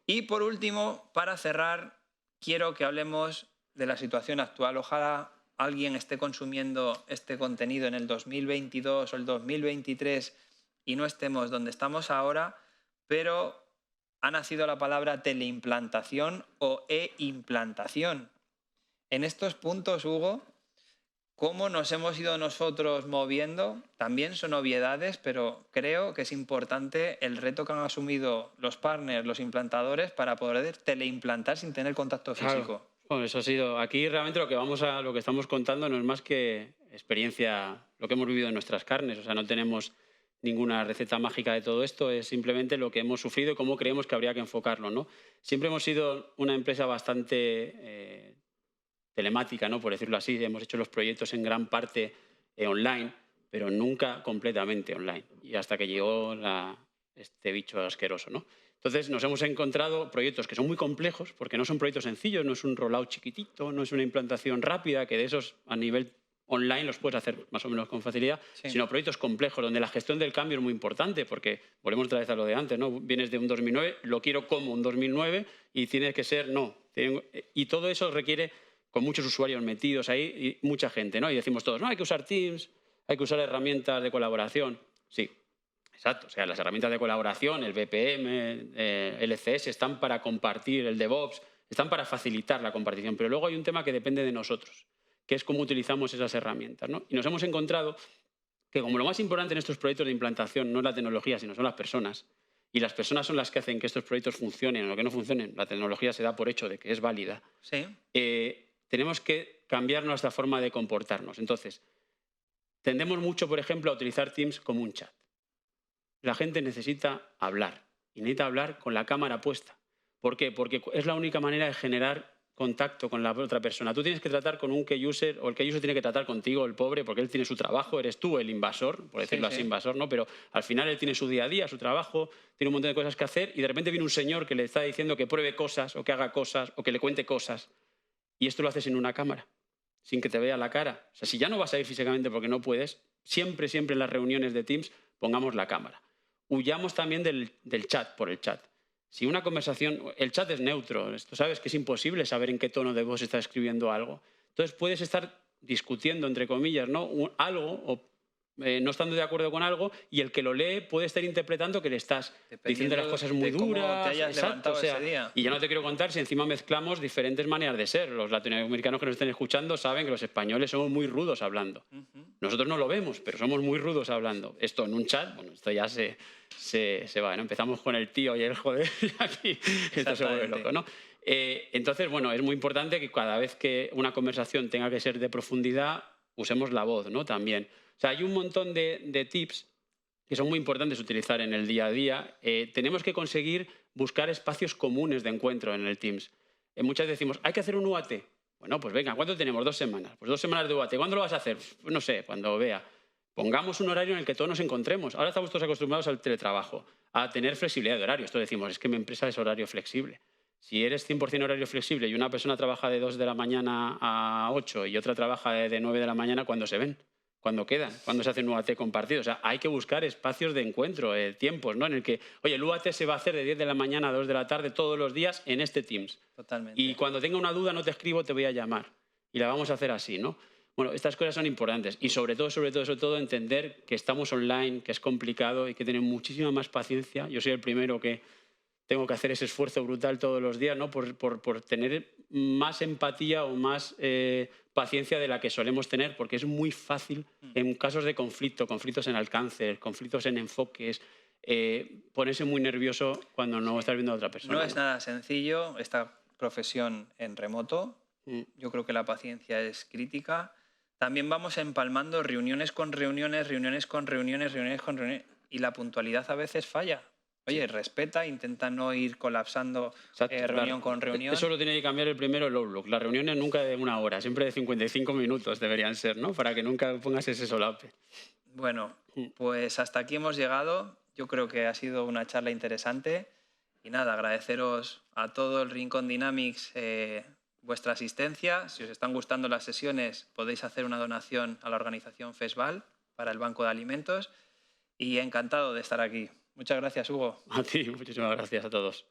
Y por último, para cerrar, quiero que hablemos de la situación actual. Ojalá alguien esté consumiendo este contenido en el 2022 o el 2023 y no estemos donde estamos ahora, pero ha nacido la palabra teleimplantación o e-implantación. En estos puntos, Hugo, ¿cómo nos hemos ido nosotros moviendo? También son obviedades, pero creo que es importante el reto que han asumido los partners, los implantadores, para poder teleimplantar sin tener contacto físico. Claro. Bueno, eso ha sido... Aquí realmente lo que estamos contando no es más que experiencia, lo que hemos vivido en nuestras carnes. O sea, no tenemos ninguna receta mágica de todo esto, es simplemente lo que hemos sufrido y cómo creemos que habría que enfocarlo, ¿no? Siempre hemos sido una empresa bastante telemática, ¿no? Por decirlo así. Hemos hecho los proyectos en gran parte online, pero nunca completamente online. Y hasta que llegó este bicho asqueroso, ¿no? Entonces nos hemos encontrado proyectos que son muy complejos, porque no son proyectos sencillos, no es un rollout chiquitito, no es una implantación rápida, que de esos a nivel online los puedes hacer más o menos con facilidad, sí, sino proyectos complejos, donde la gestión del cambio es muy importante, porque volvemos otra vez a lo de antes, ¿no? Vienes de un 2009, lo quiero como un 2009 y tiene que ser no. Y todo eso requiere con muchos usuarios metidos ahí y mucha gente, ¿no? Y decimos todos, no, hay que usar Teams, hay que usar herramientas de colaboración. Sí, exacto. O sea, las herramientas de colaboración, el BPM, el LCS, están para compartir, el DevOps, están para facilitar la compartición. Pero luego hay un tema que depende de nosotros, que es cómo utilizamos esas herramientas, ¿no? Y nos hemos encontrado que como lo más importante en estos proyectos de implantación no es la tecnología, sino son las personas, y las personas son las que hacen que estos proyectos funcionen o que no funcionen, la tecnología se da por hecho de que es válida, sí, tenemos que cambiar nuestra forma de comportarnos. Entonces, tendemos mucho, por ejemplo, a utilizar Teams como un chat. La gente necesita hablar, y necesita hablar con la cámara puesta. ¿Por qué? Porque es la única manera de generar contacto con la otra persona. Tú tienes que tratar con un key user, o el key user tiene que tratar contigo, el pobre, porque él tiene su trabajo, eres tú el invasor, por decirlo así, invasor, ¿no? Pero al final él tiene su día a día, su trabajo, tiene un montón de cosas que hacer y de repente viene un señor que le está diciendo que pruebe cosas o que haga cosas o que le cuente cosas y esto lo haces en una cámara, sin que te vea la cara. O sea, si ya no vas a ir físicamente porque no puedes, siempre en las reuniones de Teams pongamos la cámara. Huyamos también del chat por el chat. Si una conversación, el chat es neutro, tú sabes que es imposible saber en qué tono de voz está escribiendo algo. Entonces puedes estar discutiendo, entre comillas, ¿no? Algo o no estando de acuerdo con algo y el que lo lee puede estar interpretando que le estás diciendo las cosas muy duras. Te hayas levantado ese día. Y ya no te quiero contar si encima mezclamos diferentes maneras de ser. Los latinoamericanos que nos estén escuchando saben que los españoles somos muy rudos hablando. Nosotros no lo vemos, pero somos muy rudos hablando. Esto en un chat, bueno, esto ya se va, ¿no? Empezamos con el tío y el joder y aquí esto se vuelve loco, ¿no? Entonces, bueno, es muy importante que cada vez que una conversación tenga que ser de profundidad, usemos la voz, ¿no? También. O sea, hay un montón de tips que son muy importantes utilizar en el día a día. Tenemos que conseguir buscar espacios comunes de encuentro en el Teams. Muchas veces decimos, hay que hacer un UAT. Bueno, pues venga, ¿cuánto tenemos? 2 semanas. Pues 2 semanas de UAT. ¿Cuándo lo vas a hacer? Pues no sé, cuando vea. Pongamos un horario en el que todos nos encontremos. Ahora estamos todos acostumbrados al teletrabajo, a tener flexibilidad de horario. Esto decimos, es que mi empresa es horario flexible. Si eres 100% horario flexible y una persona trabaja de 2 de la mañana a 8 y otra trabaja de 9 de la mañana, ¿cuándo se ven? ¿Cuándo quedan? ¿Cuándo se hace un UAT compartido? O sea, hay que buscar espacios de encuentro, tiempos, ¿no? En el que, oye, el UAT se va a hacer de 10 de la mañana a 2 de la tarde todos los días en este Teams. Totalmente. Y cuando tenga una duda no te escribo, te voy a llamar. Y la vamos a hacer así, ¿no? Bueno, estas cosas son importantes y sobre todo entender que estamos online, que es complicado y que tener muchísima más paciencia. Yo soy el primero que tengo que hacer ese esfuerzo brutal todos los días, ¿no? por tener más empatía o más paciencia de la que solemos tener, porque es muy fácil en casos de conflictos en alcance, conflictos en enfoques, ponerse muy nervioso cuando no estás viendo a otra persona. No es nada sencillo esta profesión en remoto. Yo creo que la paciencia es crítica. También vamos empalmando reuniones con reuniones, y la puntualidad a veces falla. Oye, respeta, intenta no ir colapsando reunión con reunión. Eso lo tiene que cambiar el primero el Outlook. Las reuniones nunca de 1 hora, siempre de 55 minutos deberían ser, ¿no? Para que nunca pongas ese solape. Bueno, pues hasta aquí hemos llegado. Yo creo que ha sido una charla interesante y nada, agradeceros a todo el Rincón Dynamics vuestra asistencia. Si os están gustando las sesiones, podéis hacer una donación a la organización FESVAL para el Banco de Alimentos y encantado de estar aquí. Muchas gracias, Hugo. A ti, muchísimas gracias a todos.